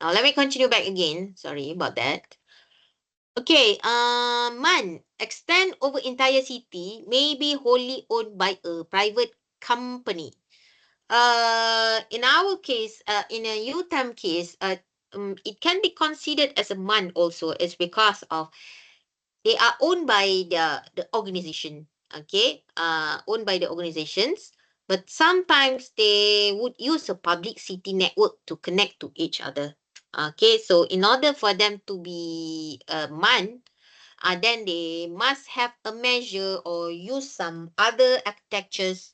Now let me continue back again. Sorry about that. Okay, MAN extend over entire city may be wholly owned by a private company. In our case, in a UTAM case, it can be considered as a MAN also. It's because of they are owned by the organization. Okay, owned by the organizations. But sometimes they would use a public city network to connect to each other. Okay, so in order for them to be a MAN, then they must have a measure or use some other architectures,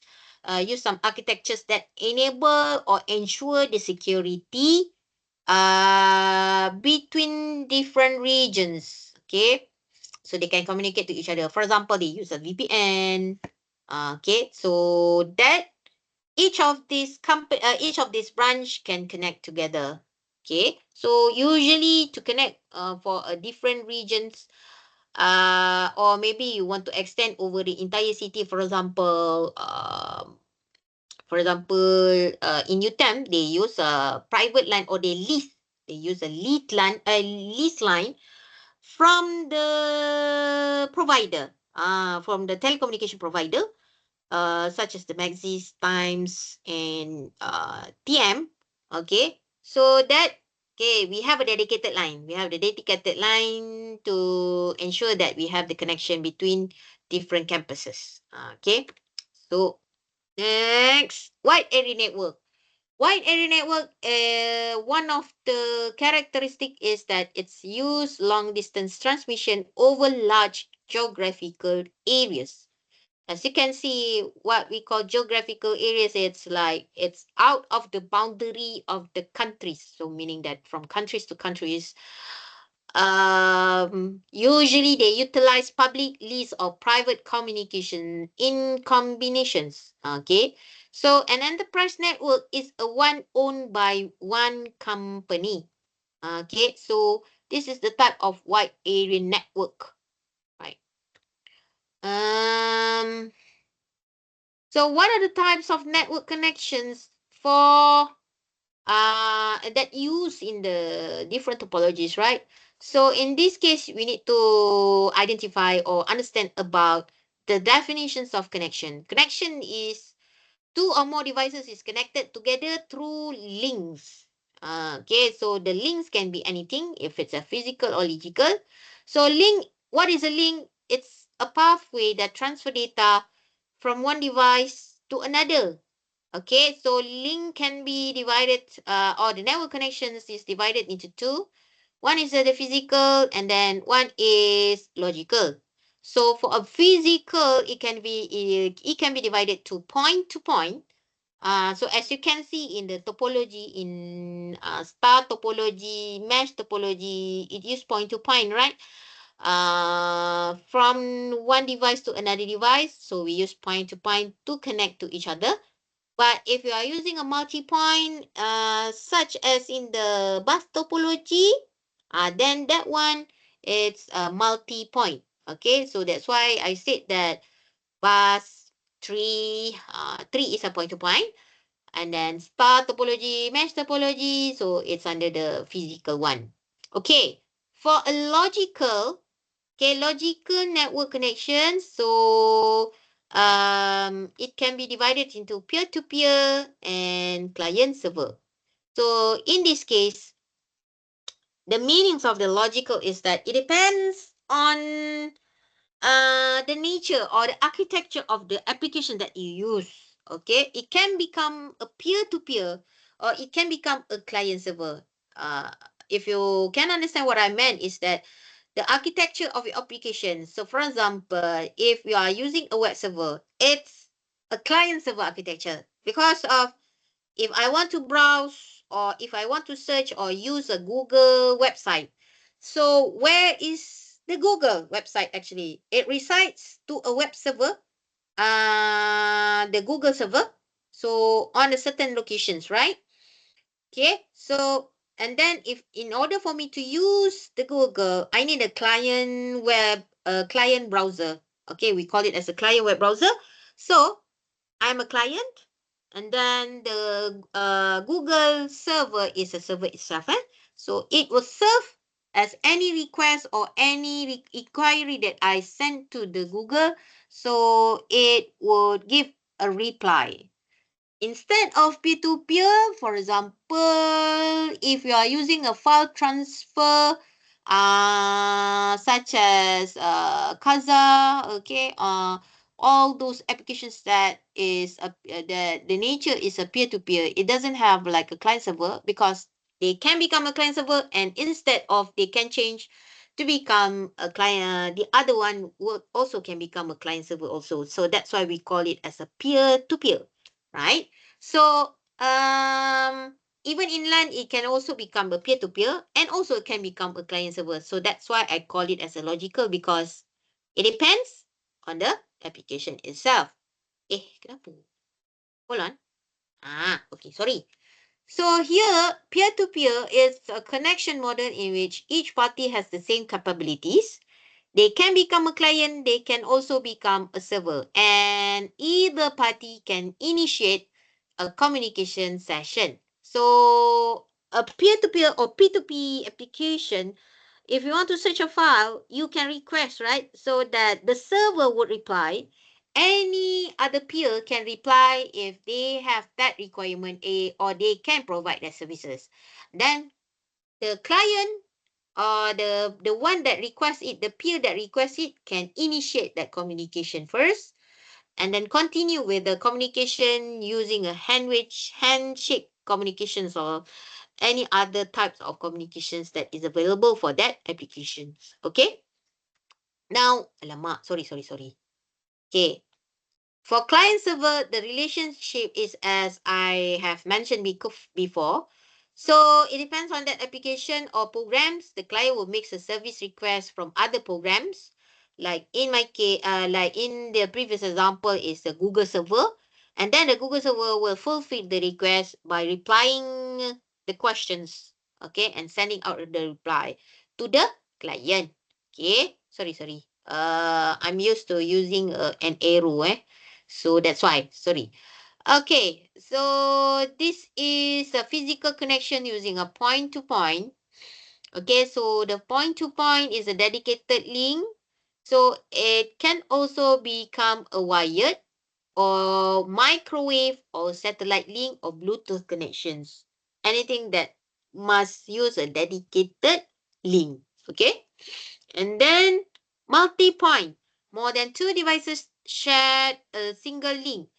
use some architectures that enable or ensure the security between different regions. Okay, so they can communicate to each other. For example, they use a VPN. Okay, so that each of these branch can connect together. Okay, so usually to connect for a different regions, or maybe you want to extend over the entire city. For example, in UTM, they use a private line or they lease. They use a lease line from the provider, from the telecommunication provider, such as the Maxis, Times, and TM. Okay, so that okay, we have a dedicated line. We have the dedicated line to ensure that we have the connection between different campuses. Okay, so next, wide area network. Wide area network, one of the characteristic is that it's used long distance transmission over large geographical areas. As you can see, what we call geographical areas, it's like it's out of the boundary of the countries. So meaning that from countries to countries, usually they utilize public lease or private communication in combinations. Okay, so an enterprise network is a one owned by one company. Okay, so this is the type of wide area network, right? Um, so what are the types of network connections for that use in the different topologies, right? So in this case, we need to identify or understand about the definitions of connection. Connection is two or more devices is connected together through links. Okay, so the links can be anything if it's a physical or logical. So link, what is a link? It's a pathway that transfer data from one device to another. Okay, so link can be divided, or the network connections is divided into two. One is the physical, and then one is logical. So for a physical, it can be divided to point. So as you can see in the topology, in star topology, mesh topology, it is point to point, right? From one device to another device. So we use point to point to connect to each other. But if you are using a multi-point, such as in the bus topology, then that one it's a multi-point. Okay, so that's why I said that bus three is a point-to-point, and then star topology, mesh topology, so it's under the physical one. Okay, for a logical, okay, logical network connection. So it can be divided into peer-to-peer and client server. So in this case, the meanings of the logical is that it depends on the nature or the architecture of the application that you use. Okay, it can become a peer-to-peer or it can become a client server. If you can understand what I meant is that the architecture of your application. So for example, if you are using a web server, it's a client server architecture because of if I want to browse or if I want to search or use a Google website. So where is the Google website actually? It resides to a web server, the Google server. So on a certain locations, right? Okay, so and then if in order for me to use the Google, I need a client browser. Okay, we call it as a client web browser. So I'm a client, and then the Google server is a server itself. So it will serve as any request or any inquiry that I send to the Google. So it would give a reply. Instead of peer-to-peer, for example, if you are using a file transfer, such as Kaza, okay, all those applications that is the nature is a peer-to-peer. It doesn't have like a client server because they can become a client server, and instead of they can change to become a client, the other one will also can become a client server also. So that's why we call it as a peer-to-peer, right? So even inland, it can also become a peer-to-peer and also it can become a client server. So that's why I call it as a logical because it depends on the application itself. Kenapa? Hold on. Okay, sorry. So here, peer-to-peer is a connection model in which each party has the same capabilities. They can become a client, they can also become a server, and either party can initiate a communication session. So a peer-to-peer or P2P application, if you want to search a file, you can request, right? So that the server would reply. Any other peer can reply if they have that requirement A or they can provide their services. Then the client or the one that requests it, the peer that requests it can initiate that communication first and then continue with the communication using a handshake communications or any other types of communications that is available for that application. Okay. Now, alamak, sorry. Okay. For client server, the relationship is as I have mentioned before. So it depends on that application or programs. The client will make a service request from other programs. Like in my case, like in the previous example is the Google server. And then the Google server will fulfill the request by replying the questions, okay, and sending out the reply to the client. Okay, sorry. I'm used to using an arrow, so that's why, sorry. Okay, so this is a physical connection using a point to point. Okay, so the point to point is a dedicated link. So it can also become a wired or microwave or satellite link or Bluetooth connections. Anything that must use a dedicated link. Okay, and then multi-point. More than two devices share a single link.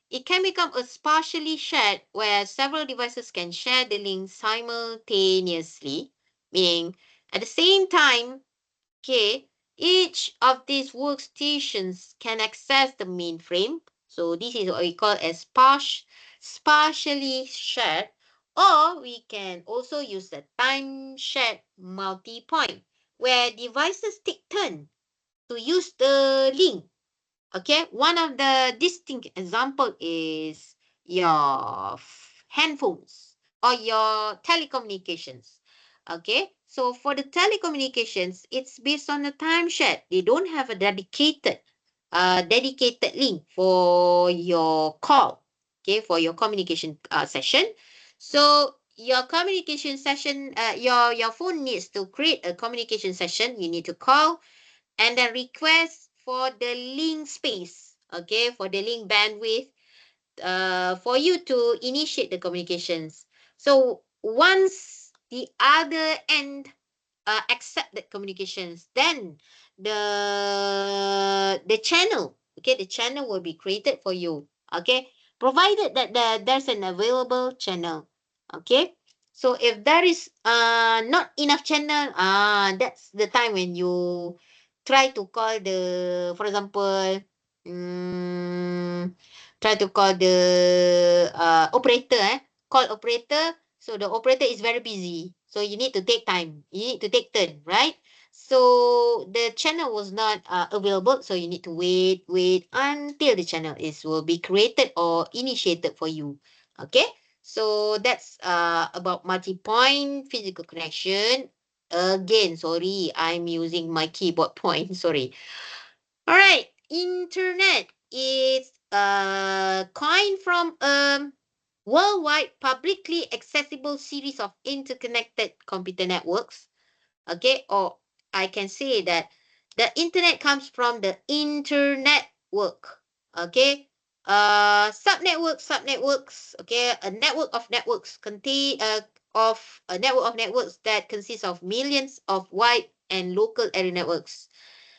It can become a partially shared where several devices can share the link simultaneously, meaning at the same time, okay, each of these workstations can access the mainframe. So this is what we call as partially shared, or we can also use the time shared multi-point, where devices take turn to use the link. Okay, one of the distinct example is your handphones or your telecommunications. Okay, so for the telecommunications, it's based on the time share. They don't have a dedicated link for your call. Okay, for your communication session. So your communication session, your phone needs to create a communication session. You need to call and then request for the link space, okay, for the link bandwidth, for you to initiate the communications. So once the other end accept the communications, then the channel, okay, the channel will be created for you, okay, provided that there's an available channel, okay. So if there is not enough channel, that's the time when you try to call the, for example, um, try to call the operator, call operator. So the operator is very busy. So you need to take time. You need to take turn, right? So the channel was not available. So you need to wait until the channel will be created or initiated for you. Okay. So that's about multi-point physical connection. Again, sorry, I'm using my keyboard point. Sorry. All right. Internet is coined from worldwide publicly accessible series of interconnected computer networks. Okay, or I can say that the internet comes from the internet work. Okay, subnetworks. Okay, a network of networks contain of a network of networks that consists of millions of wide and local area networks,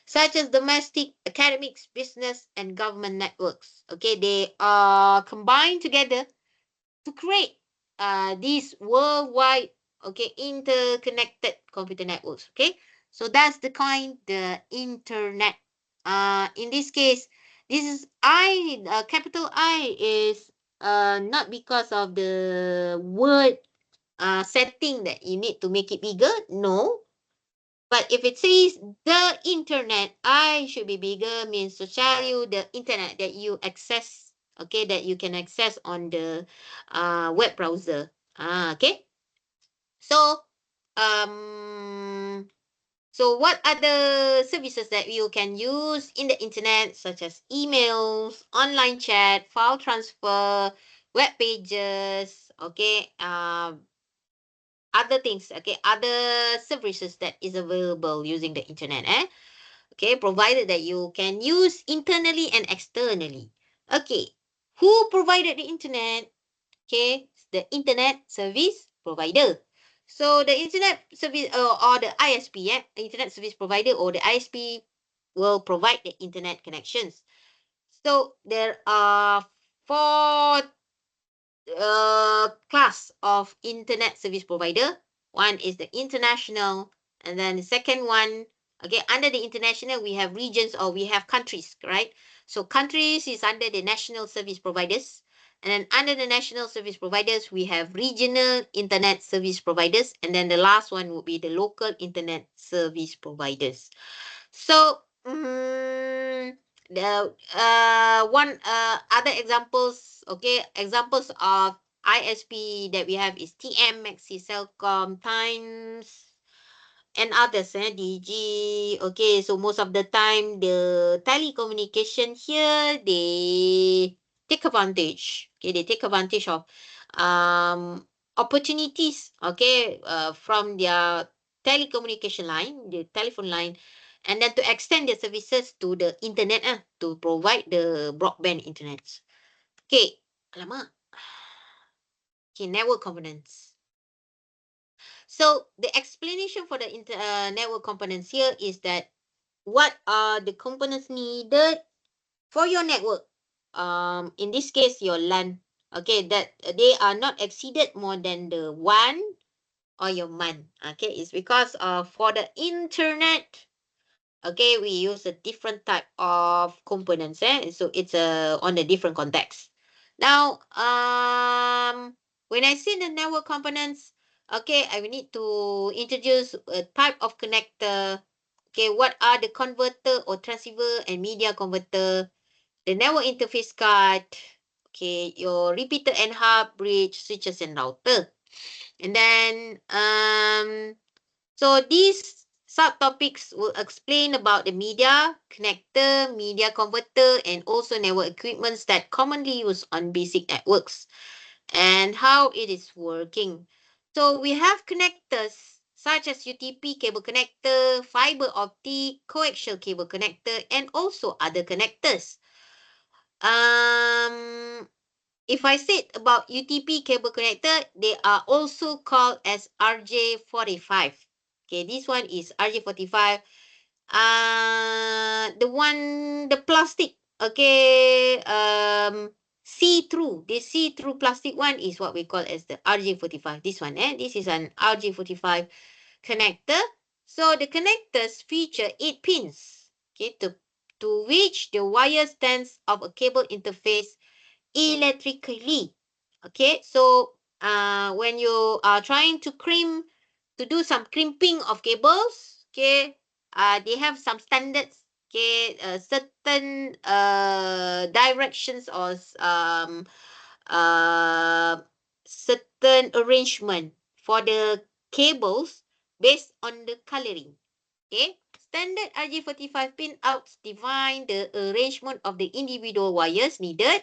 such as domestic, academics, business, and government networks. Okay, they are combined together to create these worldwide, okay, interconnected computer networks. Okay, so that's the internet. In this case, this is capital I is not because of the word setting that you need to make it bigger. No, but if it says the internet, I should be bigger, means to tell you the internet that you access, okay, that you can access on the web browser. Okay. So, um, so what are the services that you can use in the internet, such as emails, online chat, file transfer, web pages, okay, other things, okay, other services that is available using the internet, okay, provided that you can use internally and externally. Okay, who provided the internet? Okay, the internet service provider. So the internet service or the ISP, internet service provider, or the ISP will provide the internet connections. So there are four class of internet service provider. One is the international, and then the second one, okay, under the international we have regions or we have countries, right? So countries is under the national service providers, and then under the national service providers we have regional internet service providers, and then the last one would be the local internet service providers. So, the one other examples, okay, examples of ISP that we have is TM, Maxi, Cellcom, Times, and others, DG. Okay, so most of the time the telecommunication here they take advantage. Okay, they take advantage of opportunities. Okay, from their telecommunication line, the telephone line, and then to extend their services to the internet, to provide the broadband internet. Okay, alamak. Okay, network components. So the explanation for the network components here is that what are the components needed for your network? In this case, your LAN. Okay, that they are not exceeded more than the one or your MAN. Okay, it's because for the internet, okay, we use a different type of components. So it's on a different context. Now, when I say the network components, okay, I will need to introduce a type of connector. Okay, what are the converter or transceiver and media converter, the network interface card, okay, your repeater and hub, bridge, switches and router. And then so these subtopics will explain about the media connector, media converter, and also network equipments that commonly used on basic networks and how it is working. So we have connectors such as UTP cable connector, fiber optic, coaxial cable connector, and also other connectors. Um, if I said about UTP cable connector, they are also called as RJ45. Okay, this one is RJ45. The plastic, okay, see-through. The see-through plastic one is what we call as the RJ45. This one, this is an RJ45 connector. So the connectors feature 8 pins, okay, to which the wire stands of a cable interface electrically. Okay, so when you are trying to do some crimping of cables, okay, they have some standards, okay, certain directions or uh, certain arrangement for the cables based on the coloring. Okay, standard RJ45 pin outs define the arrangement of the individual wires needed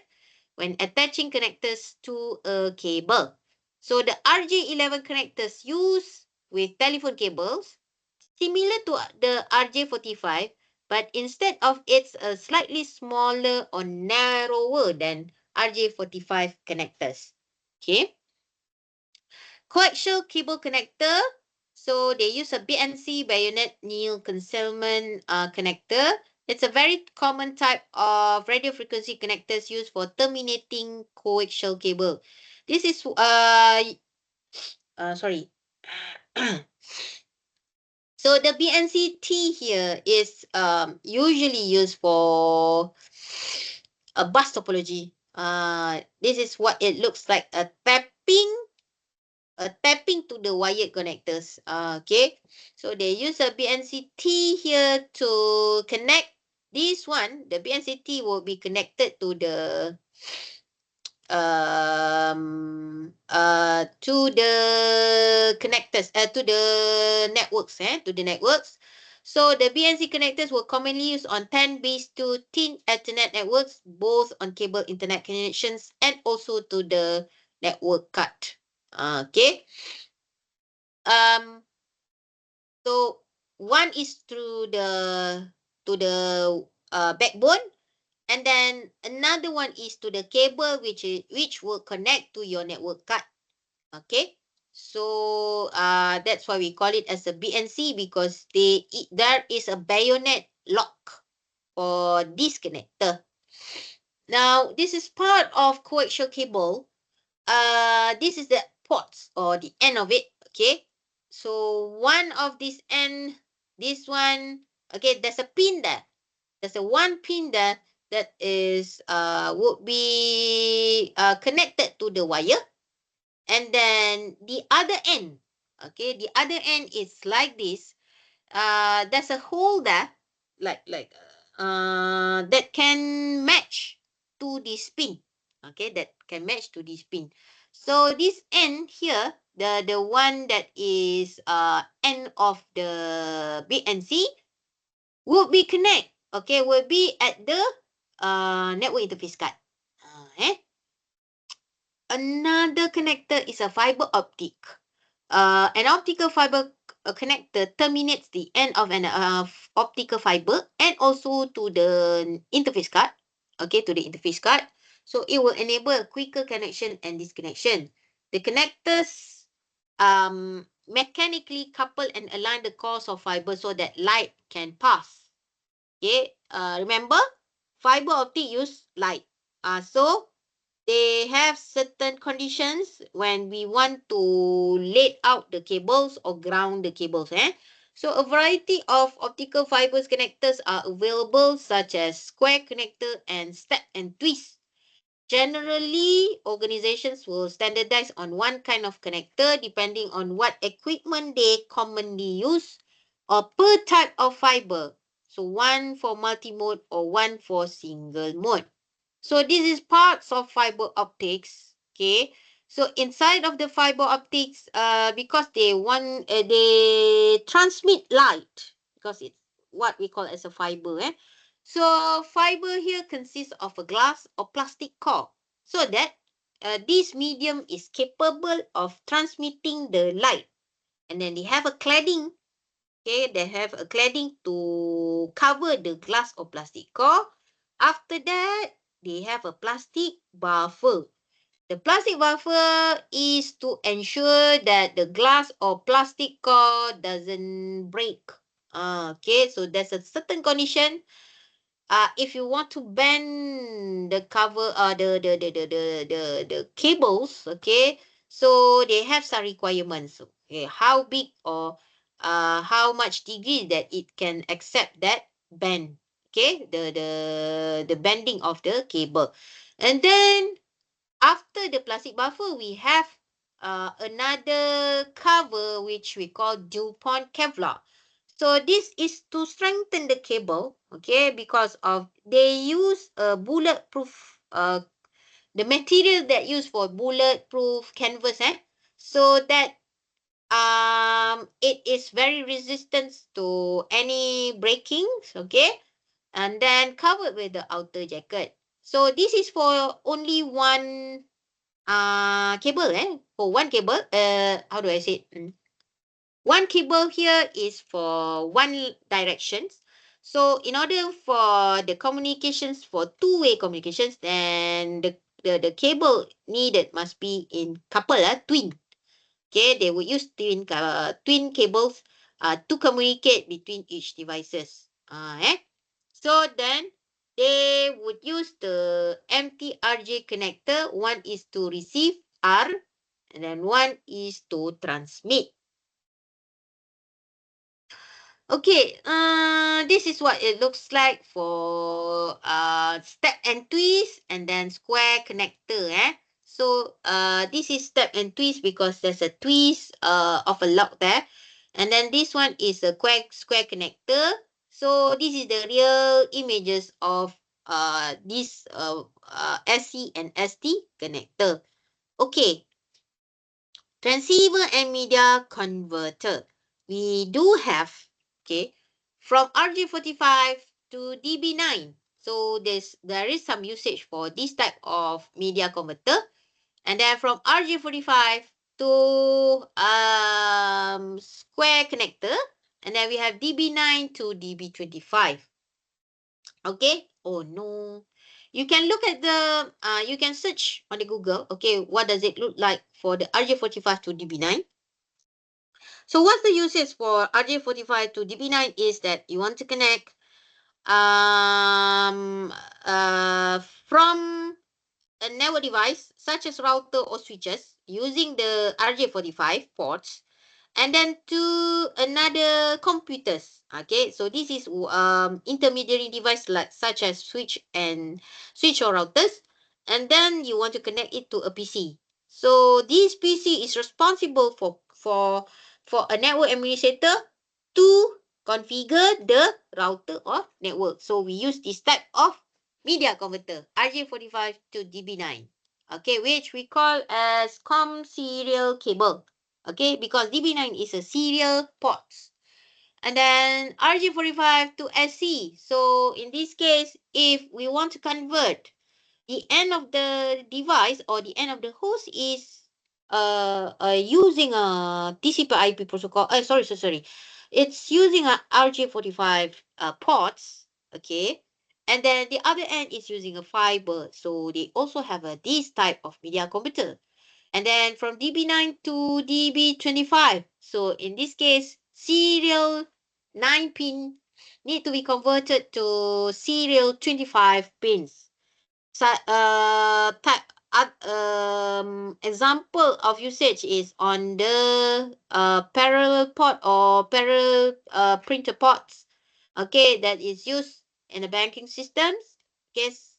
when attaching connectors to a cable. So the RJ11 connectors used with telephone cables, similar to the RJ45, but instead of it's a slightly smaller or narrower than RJ45 connectors. Okay. Coaxial cable connector. So they use a BNC bayonet Neil concealment connector. It's a very common type of radio frequency connectors used for terminating coaxial cable. This is sorry. So the BNCT here is usually used for a bus topology. This is what it looks like, a tapping to the wired connectors. Okay, so they use a BNCT here to connect this one. The BNCT will be connected to the connectors, to the networks. So the BNC connectors were commonly used on 10 base to thin Ethernet networks, both on cable internet connections and also to the network card. Okay. So one is through the backbone, and then another one is to the cable which will connect to your network card. Okay. So that's why we call it as a BNC, because there is a bayonet lock for this connector. Now this is part of coaxial cable. This is the ports or the end of it. Okay. So one of this end, this one, okay, there's a pin there. There's a one pin there that is would be connected to the wire. And then the other end, okay, the other end is like this. There's a hole there, that can match to this pin. Okay, that can match to this pin. So this end here, the one that is end of the BNC would be connect. Okay, will be at the network interface card. Another connector is a fiber optic. An optical fiber connector terminates the end of an optical fiber and also to the interface card. Okay, to the interface card. So it will enable a quicker connection and disconnection. The connectors mechanically couple and align the cores of fiber so that light can pass. Okay, remember, fiber optic use light. So they have certain conditions when we want to lay out the cables or ground the cables. So a variety of optical fibers connectors are available, such as square connector and step and twist. Generally, organizations will standardize on one kind of connector depending on what equipment they commonly use or per type of fiber. So one for multi-mode or one for single mode. So this is parts of fiber optics. Okay. So inside of the fiber optics, because they transmit light, because it's what we call as a fiber. So fiber here consists of a glass or plastic core, so that this medium is capable of transmitting the light. And then they have a cladding. Okay, they have a cladding to cover the glass or plastic core. After that, they have a plastic buffer. The plastic buffer is to ensure that the glass or plastic core doesn't break. Okay, so there's a certain condition. If you want to bend the cover, the cables, okay, so they have some requirements. Okay, how big or how much degree that it can accept that bend. Okay, the bending of the cable. And then after the plastic buffer, we have another cover which we call DuPont Kevlar. So this is to strengthen the cable, okay, because of they use a bulletproof, the material that used for bulletproof canvas, so that it is very resistant to any breakings, okay, and then covered with the outer jacket. So this is for only one cable, for one cable. How do I say it? One cable here is for one direction. So in order for the communications, for two-way communications, then the cable needed must be in couple, twin. Okay, they would use twin cables to communicate between each devices. So then they would use the empty RJ connector. One is to receive R, and then one is to transmit. Okay, this is what it looks like for step and twist and then square connector. So this is step and twist because there's a twist of a lock there, and then this one is a square connector. So this is the real images of this SC and ST connector. Okay, transceiver and media converter. We do have, okay, from RJ45 to DB9. So there is some usage for this type of media converter. And then from RJ45 to square connector. And then we have DB9 to DB25. Okay. Oh no. You can look at the, you can search on the Google. Okay. What does it look like for the RJ45 to DB9? So what's the usage for RJ45 to DB9 is that you want to connect from a network device such as router or switches using the RJ45 ports and then to another computers. Okay, so this is intermediary device like such as switch or routers, and then you want to connect it to a PC. So this PC is responsible for a network administrator to configure the router or network. So we use this type of media converter RJ45 to DB9. Okay, which we call as COM serial cable. Okay, because DB9 is a serial port. And then RJ45 to SC. So in this case, if we want to convert the end of the device or the end of the host is using a TCP/IP protocol. Sorry. It's using a RJ45 ports. Okay. And then the other end is using a fiber. So they also have this type of media converter. And then from DB9 to DB25. So in this case, serial 9 pin need to be converted to serial 25 pins. So, example of usage is on the parallel port or parallel printer ports. Okay, that is used in the banking systems. Yes,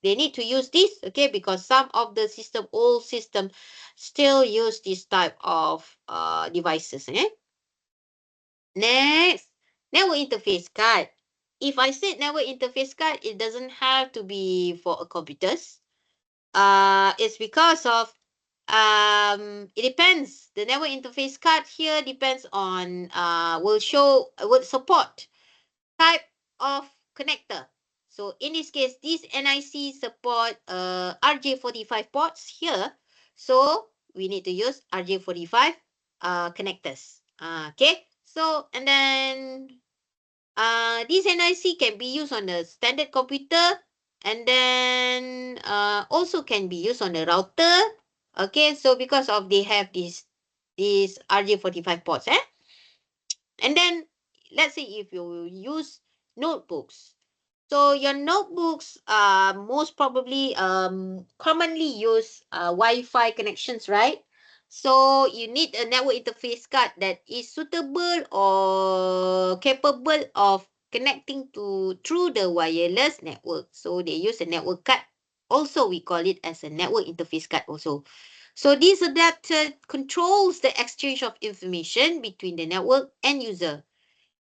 they need to use this. Okay, because some of the old system, still use this type of devices. Next, network interface card. If I said network interface card, it doesn't have to be for a computers. It's because of it depends. The network interface card here depends on will support type of connector. So in this case, this NIC support RJ45 ports here. So we need to use RJ45 connectors. Okay. So and then this NIC can be used on a standard computer and then also can be used on a router. Okay, so because of they have these RJ45 ports, and then let's say if you use notebooks. So your notebooks most probably commonly use Wi-Fi connections, right? So you need a network interface card that is suitable or capable of connecting to through the wireless network. So they use a network card. Also, we call it as a network interface card also. So this adapter controls the exchange of information between the network and user.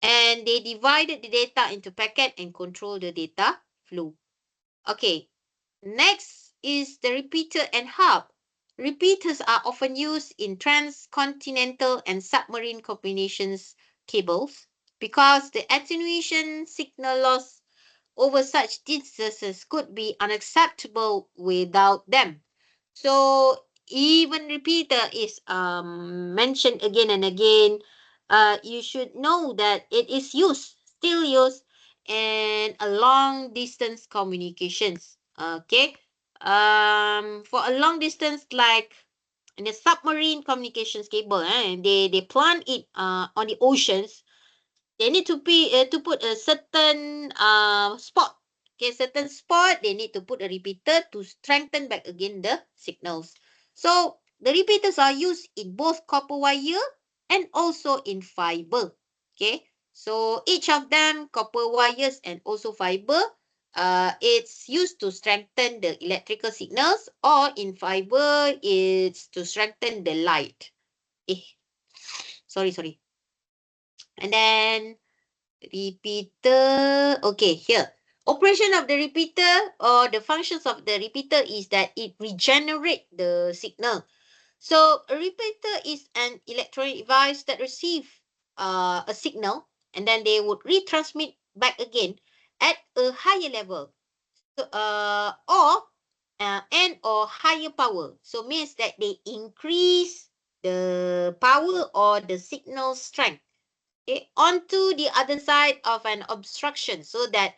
And they divided the data into packet and control the data flow. Okay, next is the repeater and hub. Repeaters are often used in transcontinental and submarine combinations cables because the attenuation, signal loss, over such distances could be unacceptable without them. So even repeater is mentioned again and again. You should know that it is still used in a long distance communications. Okay. For a long distance, like in the submarine communications cable, they plant it on the oceans. They need to put a certain spot. Okay, certain spot they need to put a repeater to strengthen back again the signals. So the repeaters are used in both copper wire and also in fiber. Okay, so each of them, copper wires and also fiber, it's used to strengthen the electrical signals, or in fiber it's to strengthen the light. Eh, sorry. And then repeater. Okay, here. Operation of the repeater, or the functions of the repeater, is that it regenerates the signal. So a repeater is an electronic device that receives a signal, and then they would retransmit back again at a higher level. So, or higher power. So means that they increase the power or the signal strength, okay, onto the other side of an obstruction, so that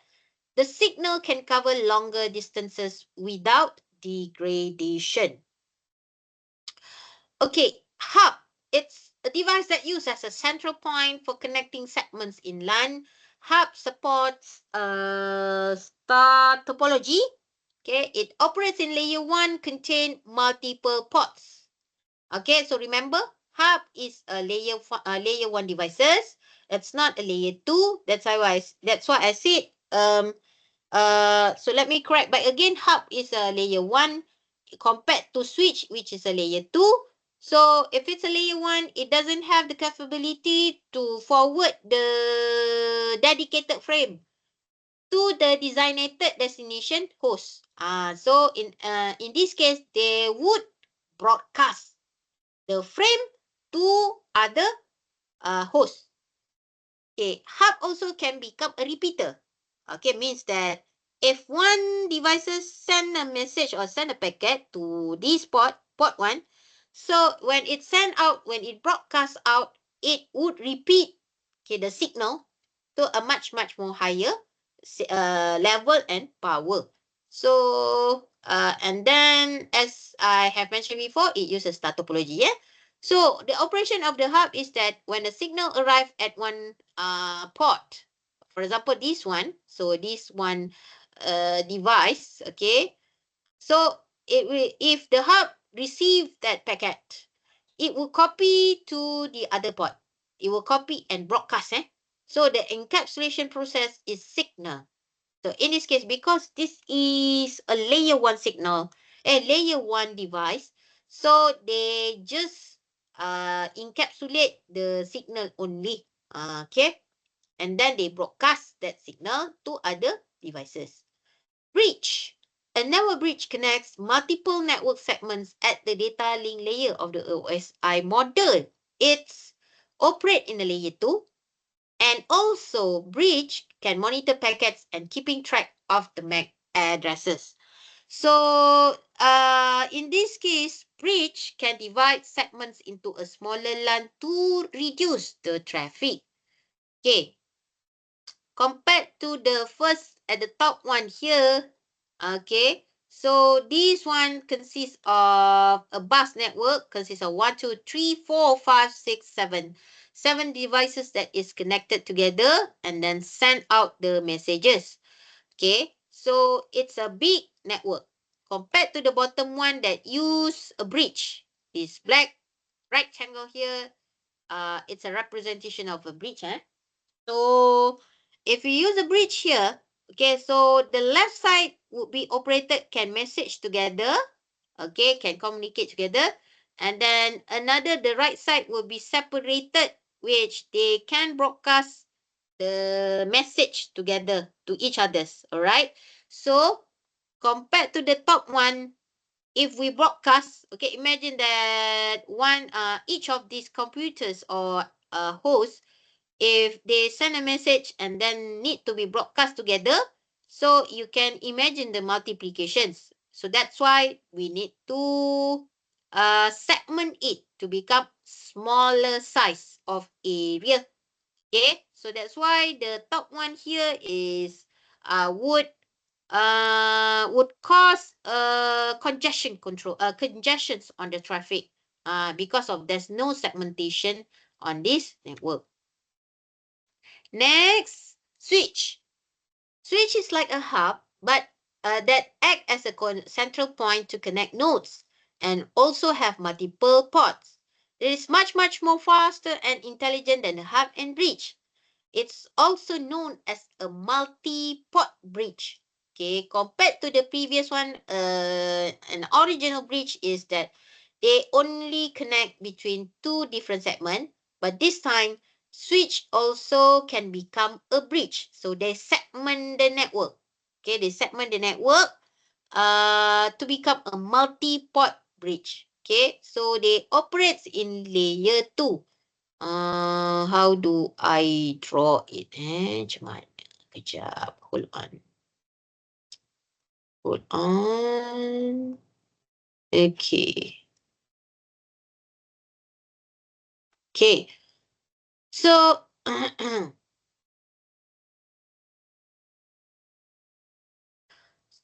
the signal can cover longer distances without degradation. Okay, hub. It's a device that uses as a central point for connecting segments in LAN. Hub supports star topology. Okay, it operates in layer 1, contain multiple ports. Okay, so remember, hub is a layer 1 devices. It's not a layer 2. That's why I said so let me correct back again. Hub is a layer 1 compared to switch, which is a layer 2. So if it's a layer 1, it doesn't have the capability to forward the dedicated frame to the designated destination host. So in this case, they would broadcast the frame to other hosts. Okay, hub also can become a repeater. Okay, means that if one devices send a message or send a packet to this port 1, so when it broadcasts out, it would repeat, okay, the signal to a much more higher level and power. So and then, as I have mentioned before, it uses star topology. Yeah. So the operation of the hub is that when the signal arrives at one port, for example, this one, so this one device, okay, so if the hub receive that packet, it will copy to the other port. It will copy and broadcast. So the encapsulation process is signal. So in this case, because this is a layer 1 signal, a layer 1 device, so they just encapsulate the signal only. Okay. And then they broadcast that signal to other devices. Bridge. A network bridge connects multiple network segments at the data link layer of the OSI model. It's operate in the layer 2, and also bridge can monitor packets and keeping track of the MAC addresses. So in this case, bridge can divide segments into a smaller LAN to reduce the traffic. Okay, compared to the first at the top one here, okay, so this one consists of a bus network, consists of 1, 2, 3, 4, 5, 6, 7. 7 devices that is connected together and then send out the messages. Okay, so it's a big network compared to the bottom one that use a bridge. This black rectangle here, it's a representation of a bridge. So if we use a bridge here, okay, so the left side would be operated, can message together, okay, can communicate together. And then the right side will be separated, which they can broadcast the message together to each others. All right. So compared to the top one, if we broadcast, okay, imagine that each of these computers or hosts, if they send a message and then need to be broadcast together, So you can imagine the multiplications. So that's why we need to segment it to become smaller size of area. Okay, so that's why the top one here is would cause congestions on the traffic because of there's no segmentation on this network. Next, switch. Switch is like a hub, but that act as a central point to connect nodes and also have multiple ports. It is much more faster and intelligent than the hub and bridge. It's also known as a multi-port bridge. Okay, compared to the previous one, an original bridge is that they only connect between two different segments, but this time switch also can become a bridge. So they segment the network. Okay, they segment the network to become a multi-port bridge. Okay, so they operates in layer 2. How do I draw it? Macam mana? Kejap. Hold on. Hold on. Okay. Okay. So,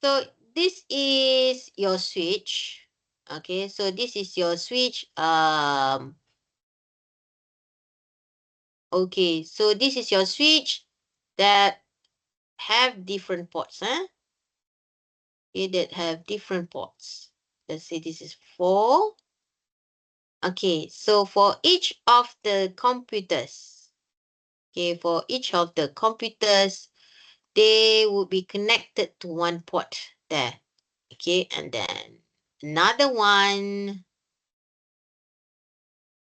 so this is your switch. Okay. So this is your switch. Okay. So this is your switch that have different ports. Okay, that have different ports. Let's say this is 4. Okay, so for each of the computers, okay, for each of the computers, they will be connected to one port there. Okay, and then another one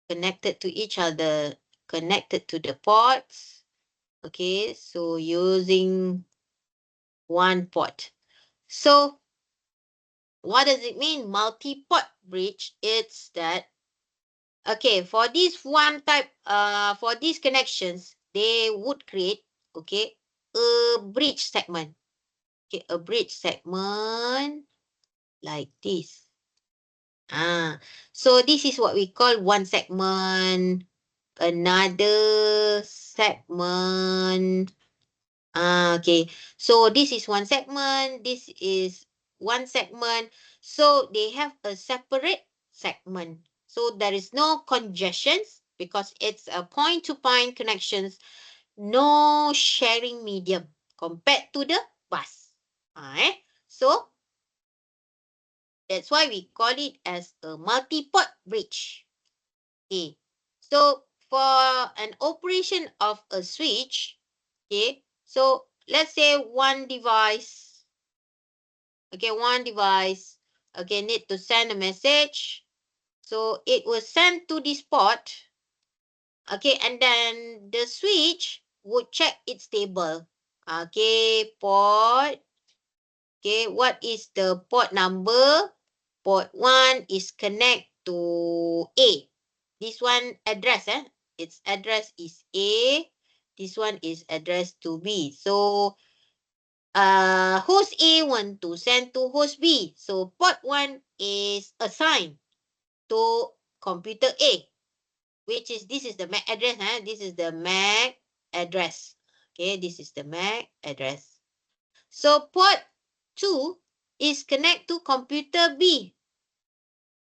connected to each other, connected to the ports. Okay, so using one port. So what does it mean? Multi-port bridge. It's that okay, for this one type, for these connections, they would create, okay, a bridge segment. Okay, a bridge segment like this. So this is what we call one segment, another segment. Okay. So this is one segment, this is one segment. So they have a separate segment. So there is no congestions because it's a point-to-point connections, no sharing medium compared to the bus. So that's why we call it as a multi-port bridge. Okay. So for an operation of a switch, okay, so let's say one device, okay, need to send a message. So it will send to this port, okay, and then the switch would check its table. Okay, port, okay, what is the port number? Port 1 is connect to A. This one address, its address is A. This one is address to B. So host A want to send to host B. So port 1 is assigned to computer A, which is this is the MAC address. This is the MAC address. Okay, this is the MAC address. So port 2 is connect to computer B.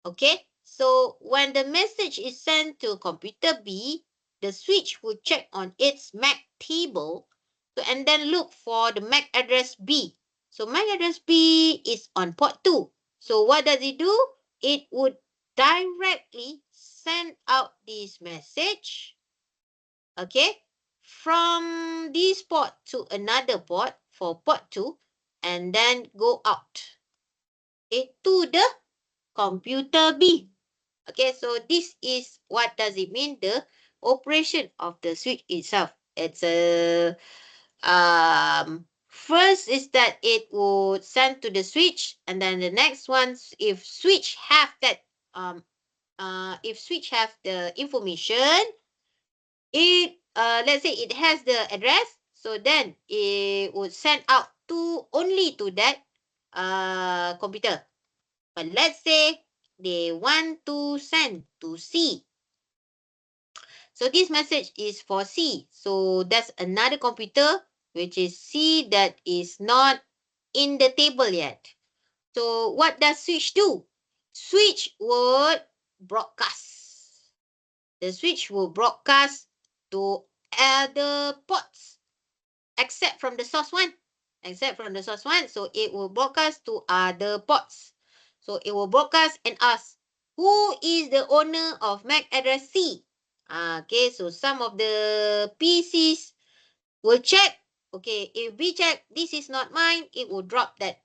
Okay, so when the message is sent to computer B, the switch will check on its MAC table and then look for the MAC address B. So MAC address B is on port 2. So what does it do? It would directly send out this message, okay, from this port to another port for port 2 and then go out, okay, to the computer B. Okay, so this is what does it mean, the operation of the switch itself. It's a first is that it would send to the switch, and then the next one, if switch have that if switch have the information, it let's say it has the address, so then it would send out only to that computer. But let's say they want to send to C. So this message is for C. So that's another computer, which is C, that is not in the table yet. So what does switch do? Switch would broadcast. The switch will broadcast to other ports, except from the source one. So it will broadcast to other ports. So it will broadcast and ask, who is the owner of MAC address C? Okay, so some of the PCs will check. Okay, if we check this is not mine, it will drop that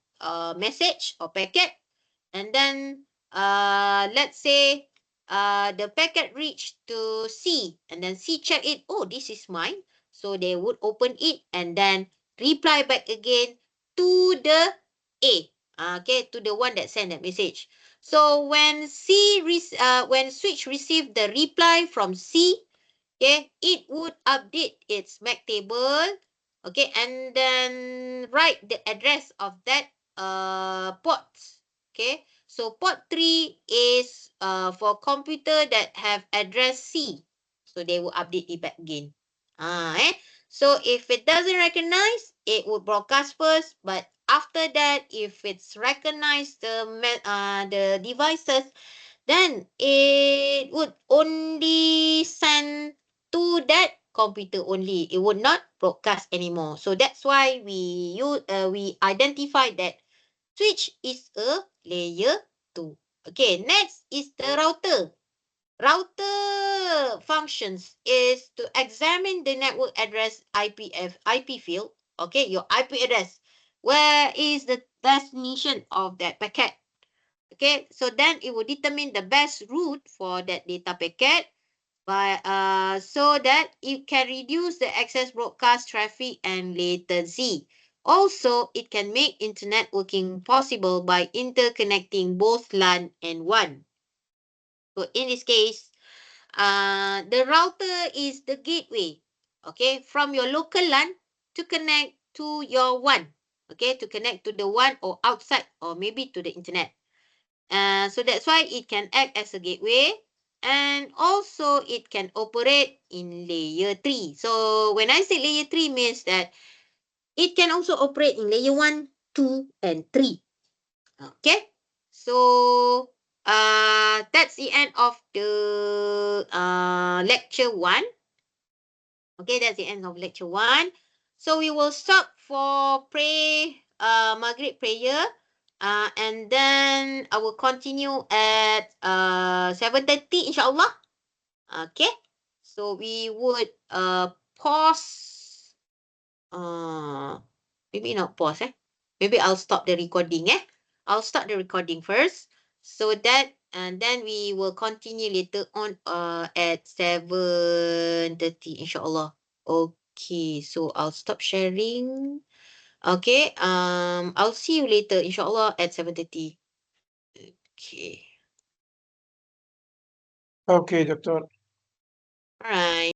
message or packet. And then let's say the packet reached to C, and then C check it. Oh, this is mine. So they would open it and then reply back again to the A. Okay, to the one that sent that message. So when when switch received the reply from C, okay, it would update its MAC table, okay, and then write the address of that port. Okay, so port 3 is for computer that have address C, so they will update it back again. So if it doesn't recognize, it will broadcast first, but after that, if it's recognized the devices, then it would only send to that computer only. It would not broadcast anymore. So that's why we identified that switch is a layer 2. Okay, next is the router. Router functions is to examine the network address IP field. Okay, your IP address. Where is the destination of that packet? Okay, so then it will determine the best route for that data packet so that it can reduce the excess broadcast traffic and latency. Also, it can make internet working possible by interconnecting both LAN and WAN. So in this case, the router is the gateway, okay, from your local LAN to connect to your WAN, okay, to connect to the WAN or outside or maybe to the internet. So that's why it can act as a gateway, and also it can operate in layer 3. So when I say layer 3 means that it can also operate in layer 1, 2, and 3. Okay, so that's the end of the lecture 1. Okay, that's the end of lecture 1. So we will stop for Maghrib prayer. And then I will continue at 7:30 insyaAllah. Okay. So we would pause. Maybe not pause. Maybe I'll stop the recording. I'll start the recording first. So that, and then we will continue later on at 7:30 insyaAllah. Okay. So I'll stop sharing. Okay. I'll see you later insyaAllah at 7:30. Okay. Okay, Doctor. All right.